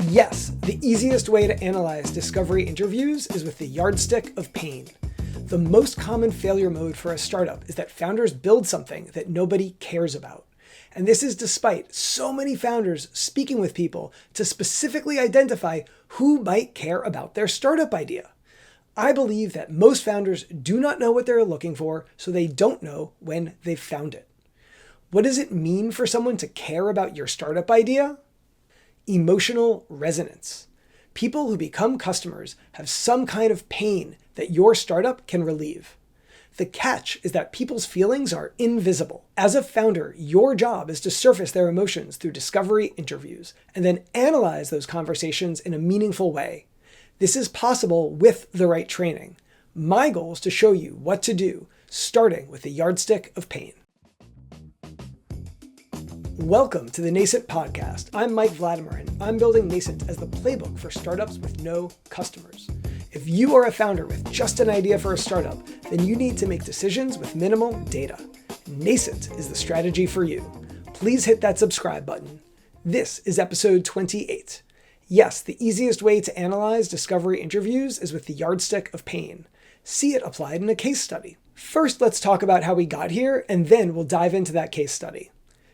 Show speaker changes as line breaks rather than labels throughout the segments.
Yes, the easiest way to analyze discovery interviews is with the Yardstick of Pain. The most common failure mode for a startup is that founders build something that nobody cares about. And this is despite so many founders speaking with people to specifically identify who might care about their startup idea. I believe that most founders do not know what they're looking for, so they don't know when they've found it. What does it mean for someone to care about your startup idea? Emotional resonance. People who become customers have some kind of pain that your startup can relieve. The catch is that people's feelings are invisible. As a founder, your job is to surface their emotions through discovery interviews and then analyze those conversations in a meaningful way. This is possible with the right training. My goal is to show you what to do, starting with the Yardstick of Pain. Welcome to the Nascent podcast. I'm Mike Vladimir, and I'm building Nascent as the playbook for startups with no customers. If you are a founder with just an idea for a startup, then you need to make decisions with minimal data. Nascent is the strategy for you. Please hit that subscribe button. This is episode 28. Yes, the easiest way to analyze discovery interviews is with the Yardstick of Pain. See it applied in a case study. First, let's talk about how we got here, and then we'll dive into that case study.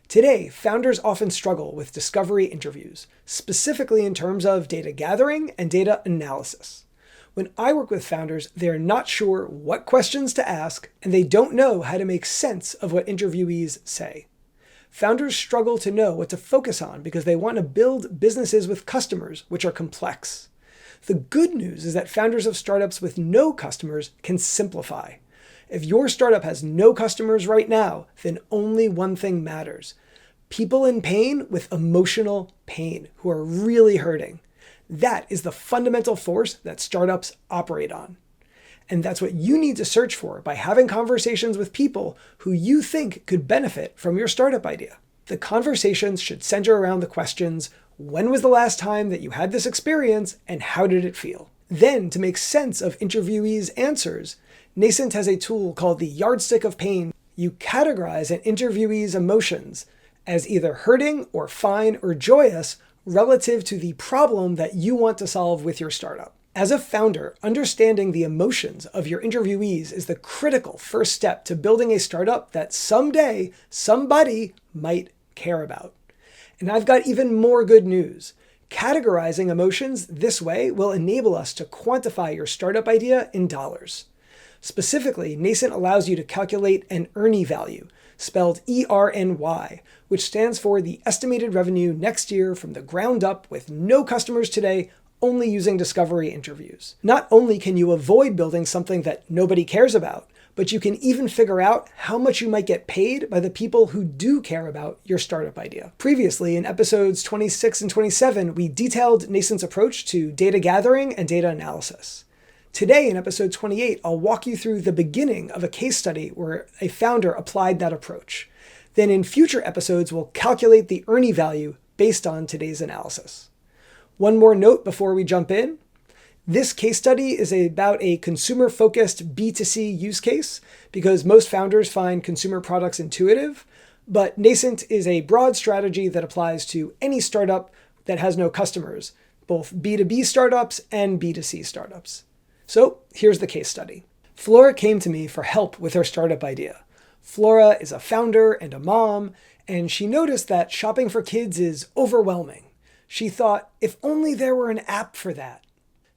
Today, founders often struggle with discovery interviews, specifically in terms of data gathering and data analysis. When I work with founders, they're not sure what questions to ask, and they don't know how to make sense of what interviewees say. Founders struggle to know what to focus on because they want to build businesses with customers, which are complex. The good news is that founders of startups with no customers can simplify. If your startup has no customers right now, then only one thing matters. People in pain with emotional pain who are really hurting. That is the fundamental force that startups operate on. And that's what you need to search for by having conversations with people who you think could benefit from your startup idea. The conversations should center around the questions, when was the last time that you had this experience and how did it feel? Then, to make sense of interviewees' answers, Nascent has a tool called the Yardstick of Pain. You categorize an interviewee's emotions as either hurting or fine or joyous relative to the problem that you want to solve with your startup. As a founder, understanding the emotions of your interviewees is the critical first step to building a startup that someday somebody might care about. And I've got even more good news. Categorizing emotions this way will enable us to quantify your startup idea in dollars. Specifically, Nascent allows you to calculate an ERNY value, spelled E-R-N-Y, which stands for the estimated revenue next year from the ground up with no customers today, only using discovery interviews. Not only can you avoid building something that nobody cares about, but you can even figure out how much you might get paid by the people who do care about your startup idea. Previously, in episodes 26 and 27, we detailed Nascent's approach to data gathering and data analysis. Today, in episode 28, I'll walk you through the beginning of a case study where a founder applied that approach. Then in future episodes, we'll calculate the ERNY value based on today's analysis. One more note before we jump in. This case study is about a consumer-focused B2C use case because most founders find consumer products intuitive, but Nascent is a broad strategy that applies to any startup that has no customers, both B2B startups and B2C startups. So here's the case study. Flora came to me for help with her startup idea. Flora is a founder and a mom, and she noticed that shopping for kids is overwhelming. She thought, if only there were an app for that.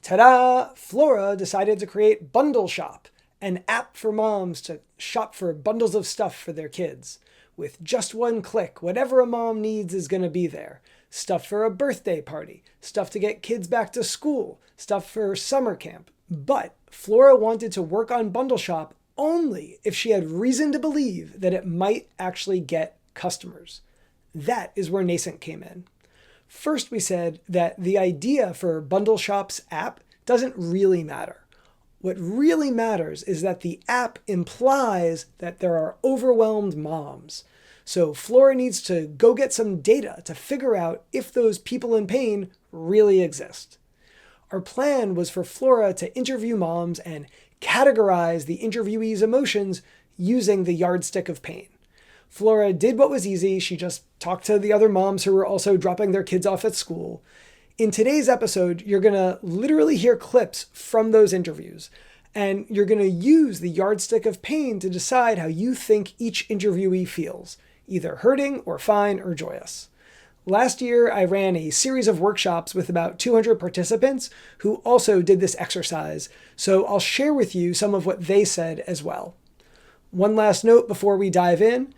Ta-da! Flora decided to create Bundle Shop, an app for moms to shop for bundles of stuff for their kids. With just one click, whatever a mom needs is going to be there. Stuff for a birthday party, stuff to get kids back to school, stuff for summer camp. But Flora wanted to work on Bundle Shop only if she had reason to believe that it might actually get customers. That is where Nascent came in. First, we said that the idea for Bundle Shop's app doesn't really matter. What really matters is that the app implies that there are overwhelmed moms. So Flora needs to go get some data to figure out if those people in pain really exist. Our plan was for Flora to interview moms and categorize the interviewee's emotions using the Yardstick of Pain. Flora did what was easy. She just talked to the other moms who were also dropping their kids off at school. In today's episode, you're going to literally hear clips from those interviews, and you're going to use the Yardstick of Pain to decide how you think each interviewee feels, either hurting or fine or joyous. Last year, I ran a series of workshops with about 200 participants who also did this exercise, so I'll share with you some of what they said as well. One last note before we dive in.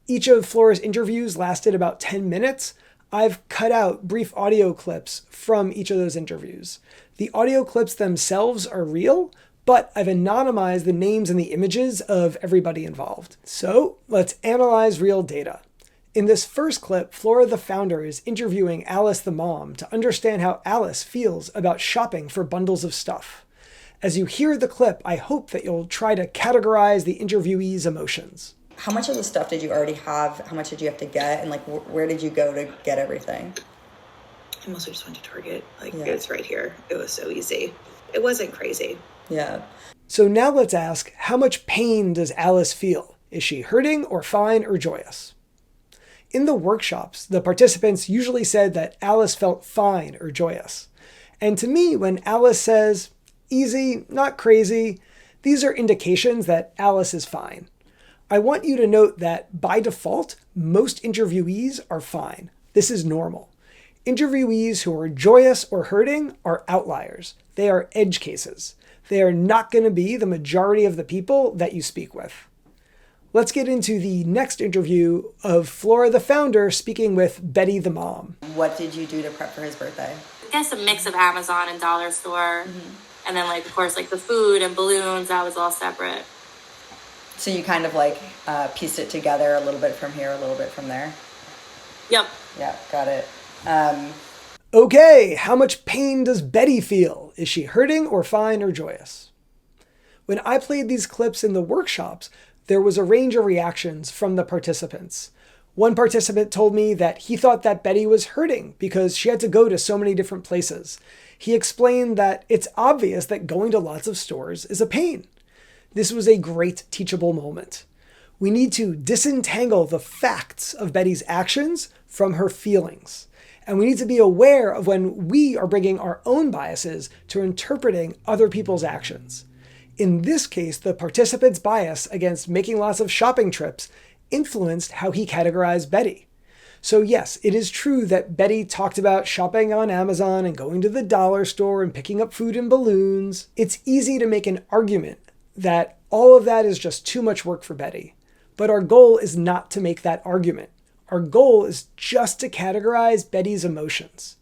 Each of Flora's interviews lasted about 10 minutes. I've cut out brief audio clips from each of those interviews. The audio clips themselves are real, but I've anonymized the names and the images of everybody involved. So let's analyze real data. In this first clip, Flora the founder is interviewing Alice the mom to understand how Alice feels about shopping for bundles of stuff. As you hear the clip, I hope that you'll try to categorize the interviewee's emotions.
How much of the stuff did you already have? How much did you have to get? And where did you go to get everything?
I mostly just went to Target. It's right here. It was so easy. It wasn't crazy.
Yeah.
So now let's ask, how much pain does Alice feel? Is she hurting or fine or joyous? In the workshops, the participants usually said that Alice felt fine or joyous. And to me, when Alice says, easy, not crazy, these are indications that Alice is fine. I want you to note that by default, most interviewees are fine. This is normal. Interviewees who are joyous or hurting are outliers. They are edge cases. They are not going to be the majority of the people that you speak with. Let's get into the next interview of Flora the founder speaking with Betty the mom.
What did you do to prep for his birthday?
I guess a mix of Amazon and dollar store. Mm-hmm. And then of course, the food and balloons, that was all separate.
So you kind of pieced it together a little bit from here, a little bit from there?
Yep.
Yeah, got it.
Okay, how much pain does Betty feel? Is she hurting or fine or joyous? When I played these clips in the workshops, there was a range of reactions from the participants. One participant told me that he thought that Betty was hurting because she had to go to so many different places. He explained that it's obvious that going to lots of stores is a pain. This was a great teachable moment. We need to disentangle the facts of Betty's actions from her feelings. And we need to be aware of when we are bringing our own biases to interpreting other people's actions. In this case, the participant's bias against making lots of shopping trips influenced how he categorized Betty. So yes, it is true that Betty talked about shopping on Amazon and going to the dollar store and picking up food and balloons. It's easy to make an argument that all of that is just too much work for Betty. But our goal is not to make that argument. Our goal is just to categorize Betty's emotions.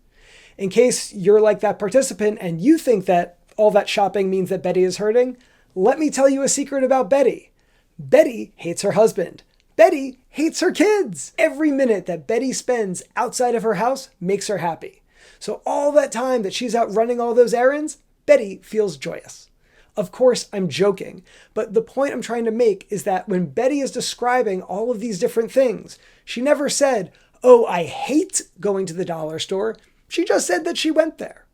In case you're like that participant and you think that all that shopping means that Betty is hurting, let me tell you a secret about Betty. Betty hates her husband. Betty hates her kids. Every minute that Betty spends outside of her house makes her happy. So all that time that she's out running all those errands, Betty feels joyous. Of course, I'm joking, but the point I'm trying to make is that when Betty is describing all of these different things, she never said, oh, I hate going to the dollar store. She just said that she went there.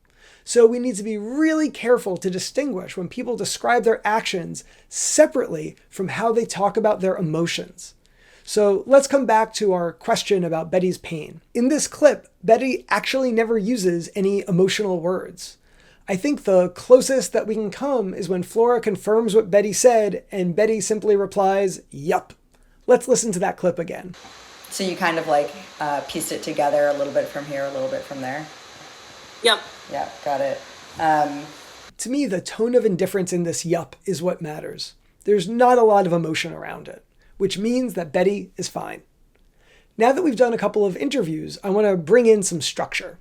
So we need to be really careful to distinguish when people describe their actions separately from how they talk about their emotions. So let's come back to our question about Betty's pain. In this clip, Betty actually never uses any emotional words. I think the closest that we can come is when Flora confirms what Betty said and Betty simply replies, yup. Let's listen to that clip again.
So you kind of pieced it together a little bit from here, a little bit from there?
Yep.
Yeah, got it.
To me, the tone of indifference in this yup is what matters. There's not a lot of emotion around it, which means that Betty is fine. Now that we've done a couple of interviews, I want to bring in some structure.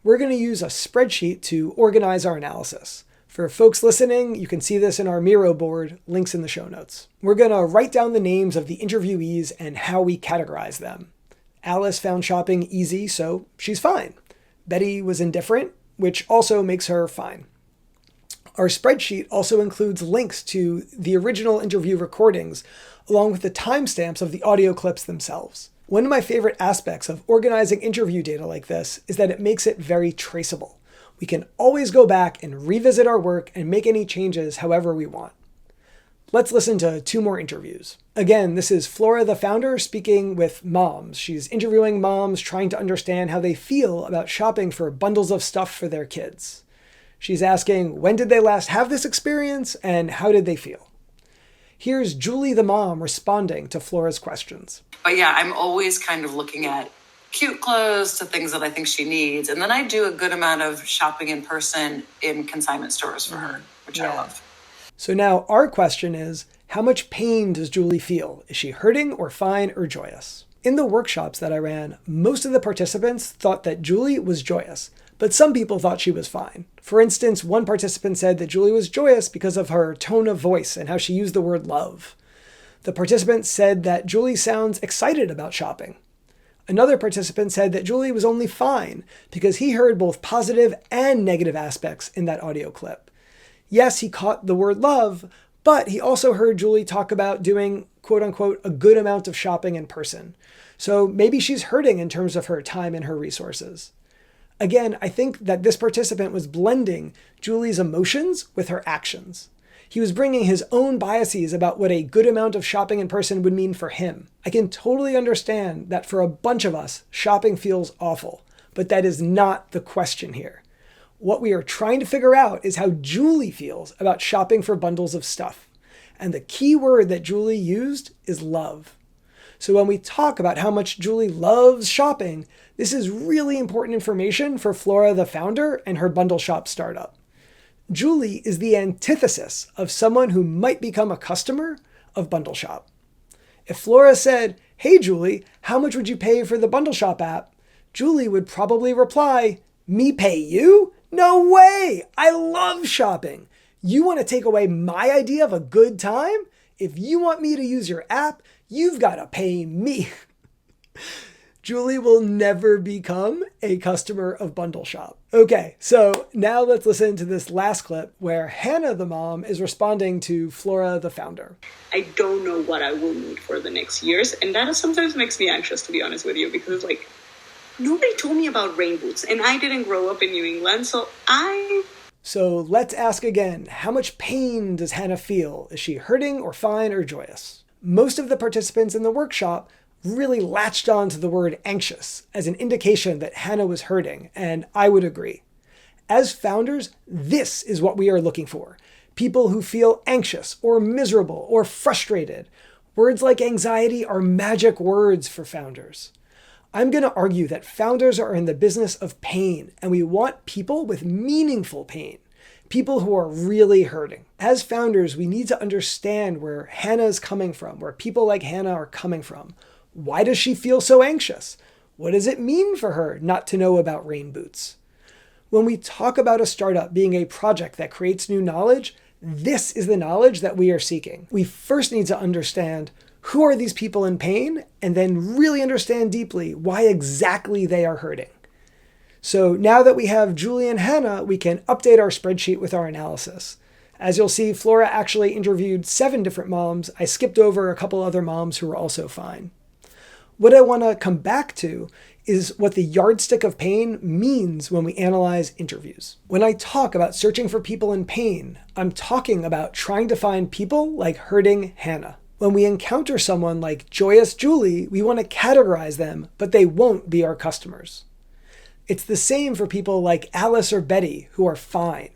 We're going to use a spreadsheet to organize our analysis. For folks listening, you can see this in our Miro board, links in the show notes. We're going to write down the names of the interviewees and how we categorize them. Alice found shopping easy, so she's fine. Betty was indifferent, which also makes her fine. Our spreadsheet also includes links to the original interview recordings, along with the timestamps of the audio clips themselves. One of my favorite aspects of organizing interview data like this is that it makes it very traceable. We can always go back and revisit our work and make any changes however we want. Let's listen to 2 more interviews. Again, this is Flora, the founder, speaking with moms. She's interviewing moms, trying to understand how they feel about shopping for bundles of stuff for their kids. She's asking, when did they last have this experience, and how did they feel? Here's Julie, the mom, responding to Flora's questions.
But yeah, I'm always kind of looking at cute clothes to things that I think she needs. And then I do a good amount of shopping in person in consignment stores for her, which I love.
So now our question is, how much pain does Julie feel? Is she hurting or fine or joyous? In the workshops that I ran, most of the participants thought that Julie was joyous, but some people thought she was fine. For instance, one participant said that Julie was joyous because of her tone of voice and how she used the word love. The participant said that Julie sounds excited about shopping. Another participant said that Julie was only fine because he heard both positive and negative aspects in that audio clip. Yes, he caught the word love, but he also heard Julie talk about doing, quote unquote, a good amount of shopping in person. So maybe she's hurting in terms of her time and her resources. Again, I think that this participant was blending Julie's emotions with her actions. He was bringing his own biases about what a good amount of shopping in person would mean for him. I can totally understand that for a bunch of us, shopping feels awful, but that is not the question here. What we are trying to figure out is how Julie feels about shopping for bundles of stuff. And the key word that Julie used is love. So when we talk about how much Julie loves shopping, this is really important information for Flora, the founder, and her bundle shop startup. Julie is the antithesis of someone who might become a customer of Bundle Shop. If Flora said, "Hey Julie, how much would you pay for the Bundle Shop app?" Julie would probably reply, "Me pay you? No way! I love shopping. You want to take away my idea of a good time? If you want me to use your app, you've got to pay me." Julie will never become a customer of Bundle Shop. Okay, so now let's listen to this last clip where Hannah, the mom, is responding to Flora, the founder.
I don't know what I will need for the next years, and that sometimes makes me anxious, to be honest with you, because nobody told me about rain boots, and I didn't grow up in New England, So
let's ask again, how much pain does Hannah feel? Is she hurting or fine or joyous? Most of the participants in the workshop really latched on to the word anxious as an indication that Hannah was hurting, and I would agree. As founders, this is what we are looking for. People who feel anxious or miserable or frustrated. Words like anxiety are magic words for founders. I'm going to argue that founders are in the business of pain, and we want people with meaningful pain, people who are really hurting. As founders, we need to understand where Hannah is coming from, where people like Hannah are coming from. Why does she feel so anxious? What does it mean for her not to know about rain boots? When we talk about a startup being a project that creates new knowledge, this is the knowledge that we are seeking. We first need to understand who are these people in pain, and then really understand deeply why exactly they are hurting. So now that we have Julie and Hannah, we can update our spreadsheet with our analysis. As you'll see, Flora actually interviewed 7 different moms. I skipped over a couple other moms who were also fine. What I want to come back to is what the yardstick of pain means when we analyze interviews. When I talk about searching for people in pain, I'm talking about trying to find people like hurting Hannah. When we encounter someone like joyous Julie, we want to categorize them, but they won't be our customers. It's the same for people like Alice or Betty who are fine.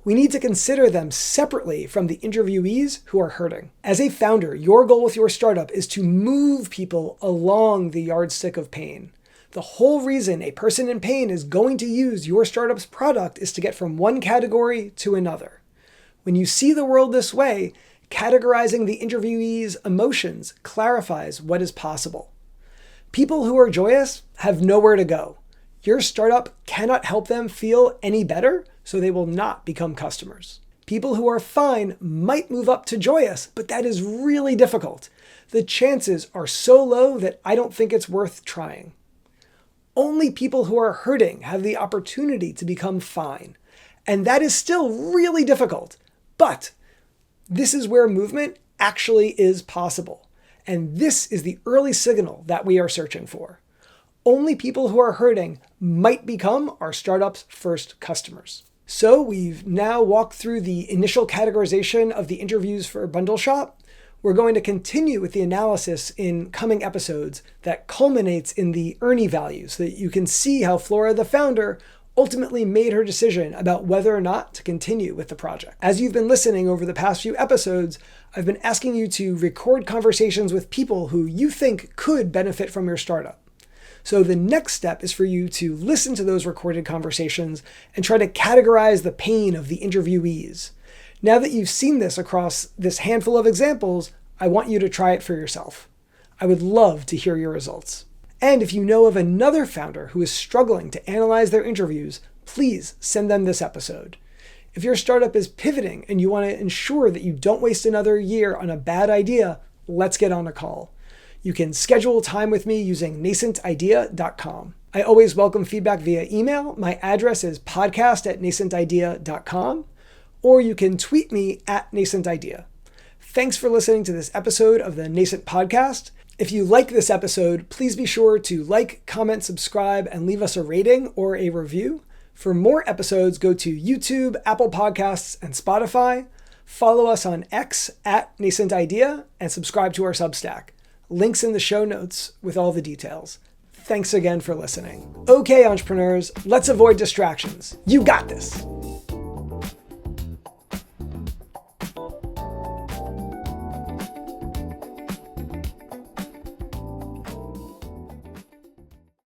We need to consider them separately from the interviewees who are hurting. As a founder, your goal with your startup is to move people along the yardstick of pain. The whole reason a person in pain is going to use your startup's product is to get from one category to another. When you see the world this way, categorizing the interviewee's emotions clarifies what is possible. People who are joyous have nowhere to go. Your startup cannot help them feel any better, so they will not become customers. People who are fine might move up to joyous, but that is really difficult. The chances are so low that I don't think it's worth trying. Only people who are hurting have the opportunity to become fine, and that is still really difficult. But this is where movement actually is possible, and this is the early signal that we are searching for. Only people who are hurting might become our startup's first customers. So we've now walked through the initial categorization of the interviews for Bundle Shop. We're going to continue with the analysis in coming episodes that culminates in the Ernie value so that you can see how Flora, the founder, ultimately made her decision about whether or not to continue with the project. As you've been listening over the past few episodes, I've been asking you to record conversations with people who you think could benefit from your startup. So the next step is for you to listen to those recorded conversations and try to categorize the pain of the interviewees. Now that you've seen this across this handful of examples, I want you to try it for yourself. I would love to hear your results. And if you know of another founder who is struggling to analyze their interviews, please send them this episode. If your startup is pivoting and you want to ensure that you don't waste another year on a bad idea, let's get on a call. You can schedule time with me using nascentidea.com. I always welcome feedback via email. My address is podcast@nascentidea.com, or you can tweet me @nascentidea. Thanks for listening to this episode of the Nascent Podcast. If you like this episode, please be sure to like, comment, subscribe, and leave us a rating or a review. For more episodes, go to YouTube, Apple Podcasts, and Spotify. Follow us on X @NascentIdea and subscribe to our Substack. Links in the show notes with all the details. Thanks again for listening. Okay, entrepreneurs, let's avoid distractions. You got this.